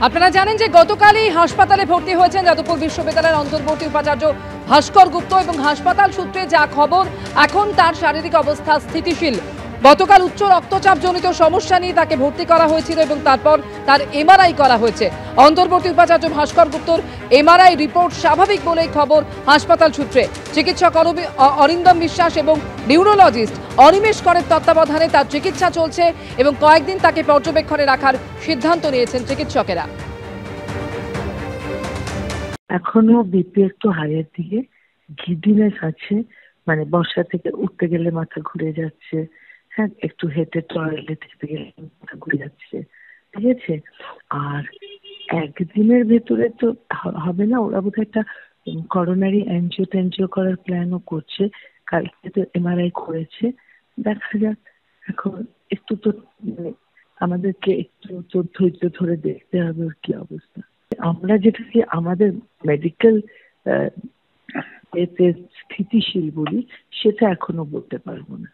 আপনারা জানেন যে গতকালই হাসপাতালে ভর্তি হয়েছেন যাদবপুর বিশ্ববিদ্যালয়ের অন্তর্বর্তী উপাচার্য ভাস্কর গুপ্ত এবং হাসপাতাল সূত্রে যা খবর এখন তার শারীরিক অবস্থা স্থিতিশীল। গতকাল উচ্চ রক্তচাপজনিত সমস্যা নিয়ে তাকে ভর্তি করা হয়েছিল এবং তারপর তার এমআরআই করা হয়েছে। অন্তর্বর্তী উপাচার্য ভাস্কর গুপ্তর এমআরআই রিপোর্ট স্বাভাবিক বলেই খবর হাসপাতাল সূত্রে। চিকিৎসক অরিন্দম বিশ্বাস এবং নিউরোলজিস্ট অনিমেষ করের তত্ত্বাবধানে তার চিকিৎসা চলছে এবং কয়েকদিন তাকে পর্যবেক্ষণে রাখার সিদ্ধান্ত নিয়েছেন চিকিৎসকেরা। এখনো বিপি একটু হাইয়ের দিকে, গিডিনেস আছে, মানে বর্ষা থেকে উঠতে গেলে মাথা ঘুরে যাচ্ছে, হ্যাঁ একটু হেঁটে টয়লেট যেতে গেলে মাথা ঘুরে যাচ্ছে, ঠিক আছে। আর একদিনের ভেতরে তো হবে না, ওরা বোধহয় একটা করোনারি অ্যানজিও করার প্ল্যানও করছে। কালকে তো এমআরআই করেছে, দেখা যাক। এখন একটু তো আমাদেরকে একটু তো ধৈর্য ধরে দেখতে হবে ওর কি অবস্থা। আমরা যেটাকে আমাদের মেডিকেল স্থিতিশীল বলি, সেটা এখনো বলতে পারবো না।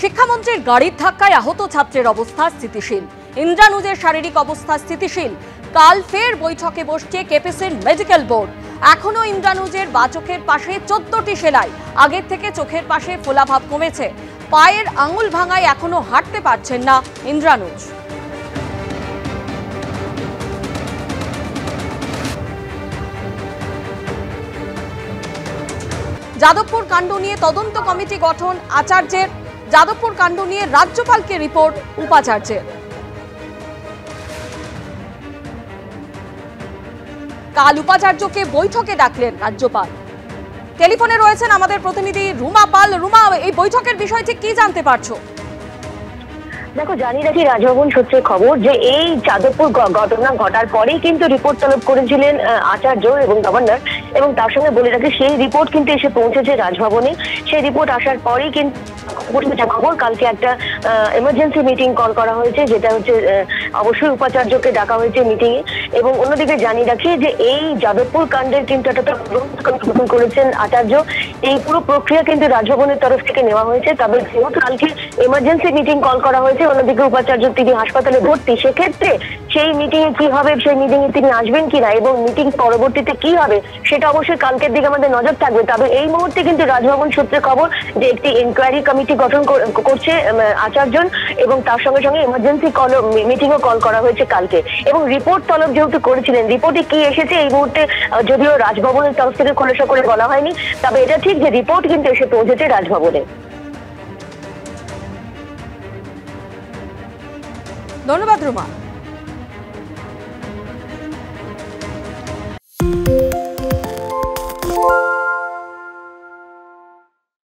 শিক্ষামন্ত্রীর গাড়ির ধাক্কায় আহত ছাত্রের অবস্থা স্থিতিশীল, ইন্দ্রানুজের শারীরিক অবস্থা স্থিতিশীল। কাল ফের বৈঠকে বসছে কেপিসির মেডিকেল বোর্ড। এখনো ইন্দ্রানুজের বাঁ চোখের পাশে 14টি সেলাই, আগের থেকে চোখের পাশে ফোলাভাব কমেছে। পায়ের আঙুল ভাঙায় এখনো হাঁটতে পারছেন না ইন্দ্রানুজ। যাদবপুর কাণ্ড নিয়ে তদন্ত কমিটি গঠন আচার্যের। যাদবপুর কাণ্ড নিয়ে রাজ্যপালকে রিপোর্ট উপাচার্যের। কাল উপাচার্যকে বৈঠকে ডাকলেন রাজ্যপাল। টেলিফোনে রয়েছেন আমাদের প্রতিনিধি রুমা পাল। রুমা, এই বৈঠকের বিষয় ঠিক কি জানতে পারছো? দেখো, জানি রাখি রাজভবন সূত্রে খবর যে এই যাদবপুর ঘটনা ঘটার পরেই কিন্তু রিপোর্ট তলব করেছিলেন আচার্য এবং গভর্নর, এবং তার সঙ্গে বলে রাখি সেই রিপোর্ট কিন্তু এসে পৌঁছেছে রাজভবনে। সেই রিপোর্ট আসার পরেই কিন্তু খবর কালকে একটা এমার্জেন্সি মিটিং কল করা হয়েছে, যেটা হচ্ছে অবশ্যই উপাচার্যকে ডাকা হয়েছে মিটিং এ। এবং অন্যদিকে জানিয়ে রাখি যে এই যাদবপুর কাণ্ডের কিন্তু একটা গঠন করেছেন আচার্য। এই পুরো প্রক্রিয়া কিন্তু রাজভবনের তরফ থেকে নেওয়া হয়েছে। তবে যেহেতু কালকে এমার্জেন্সি মিটিং কল করা হয়েছে, অন্যদিকে উপাচার্য তিনি হাসপাতালে ভর্তি, সেক্ষেত্রে সেই মিটিং এ কি হবে, সেই মিটিং এ তিনি আসবেন কিনা এবং মিটিং পরবর্তীতে কি হবে সেটা অবশ্যই কালকের দিকে আমাদের নজর থাকবে। তবে এই মুহূর্তে কিন্তু রাজভবন সূত্রে খবর যে একটি ইনকোয়ারি কমিটি গঠন করছে আচার্য, এবং তার সঙ্গে সঙ্গে এমার্জেন্সি মিটিংও কল করা হয়েছে কালকে। এবং রিপোর্ট তলব যেহেতু করেছিলেন, রিপোর্টে কি এসেছে এই মুহূর্তে যদিও রাজভবনের তরফ থেকে খোলাসা করে বলা হয়নি, তবে এটা ঠিক যে রিপোর্ট কিন্তু এসে পৌঁছেছে রাজভবনে। ধন্যবাদ রুমা।